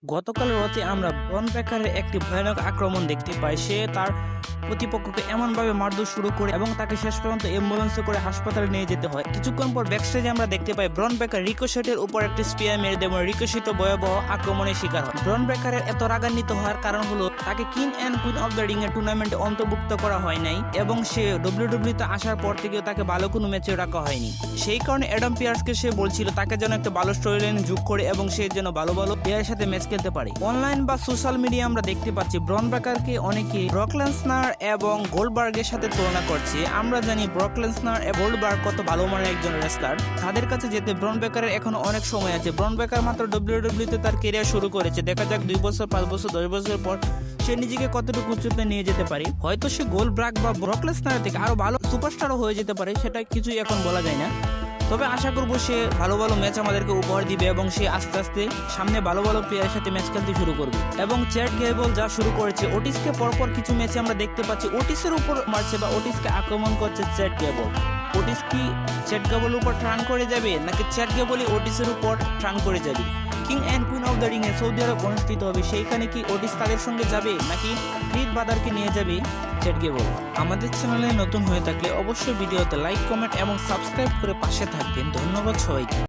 গতকাল রাতে আমরা ব্রন ব্রেকারের একটি ভয়ানক আক্রমণ দেখতে পাই। সে তার প্রতিপক্ষকে এমনভাবে মারধর শুরু করে এবং তাকে শেষ পর্যন্ত অ্যাম্বুলেন্সে করে হাসপাতালে নিয়ে যেতে হয়। কিছুক্ষণ পর ব্যাকস্টেজে আমরা দেখতে পাই ব্রন ব্রেকার রিকোশেটের উপর একটি স্পিয়ার মেরে দেয় এবং রিকোশেট ভয়াবহ আক্রমণের শিকার হয়। ব্রন ব্রেকারের এত রাগান্বিত হওয়ার কারণ হলো তাকে king and queen of the ring এর টুর্নামেন্টে অন্তর্ভুক্ত করা হয় নাই এবং সে ডব্লিউডব্লিউ তে আসার পর থেকেও তাকে ভালো কোনো ম্যাচে রাখা হয়নি। সেই কারণে অ্যাডাম পিয়ার্সকে সে বলছিল তাকে যেন একটা ভালো স্টোরি লাইন যোগ করে এবং সে যেন ভালো ভালো প্লেয়ারের সাথে ম্যাচ খেলতে পারে। অনলাইন বা সোশ্যাল মিডিয়া আমরা দেখতে পাচ্ছি ব্রন ব্রেকারকে অনেকে ব্রক লেসনার এবং গোল্ডবার্গের সাথে তুলনা করছে। আমরা জানি ব্রক লেসনার এবং গোল্ডবার্গ কত ভালো মানের একজন রেসলার। তাদের কাছে যেতে ব্রন ব্রেকারের এখনো অনেক সময় আছে। ব্রন ব্রেকার মাত্র ডব্লিউডব্লিউ তে তার ক্যারিয়ার শুরু করেছে। দেখা যাক 2 বছর 5 বছর 10 বছর পর সে নিজেকে কতটুকু উচ্চতায় নিয়ে যেতে পারে। হয়তো সে গোল্ডবার্গ বা ব্রক লেসনার থেকে আরো ভালো সুপারস্টারও হয়ে যেতে পারে, সেটা কিছুই এখন বলা যায় না। তবে আশা করবো সে ভালো ভালো ম্যাচ আমাদেরকে উপহার দিবে এবং সে আস্তে আস্তে সামনে ভালো ভালো প্লেয়ারের সাথে ম্যাচ খেলতে শুরু করবে। এবং চ্যাট গেবল যা শুরু করেছে, ওটিসকে পরপর কিছু ম্যাচে আমরা দেখতে পাচ্ছি ওটিসের উপর মারছে বা ওটিসকে আক্রমণ করছে চ্যাট গেবল। ওটিস কি চ্যাট গেবলের উপর টার্ন করে যাবে নাকি চ্যাট গেবলই ওটিসের উপর টার্ন করে যাবে? King and queen of the ring এ সৌদি আরব অনুষ্ঠিত হবে, সেইখানে কি ওটিস তাদের সঙ্গে যাবে নাকি ফ্রিদ বাদারকে নিয়ে যাবে চ্যাট গেবল? আমাদের চ্যানেলে নতুন হয়ে থাকলে অবশ্যই ভিডিওতে লাইক, কমেন্ট এবং সাবস্ক্রাইব করে পাশে থাকবেন। ধন্যবাদ সবাইকে।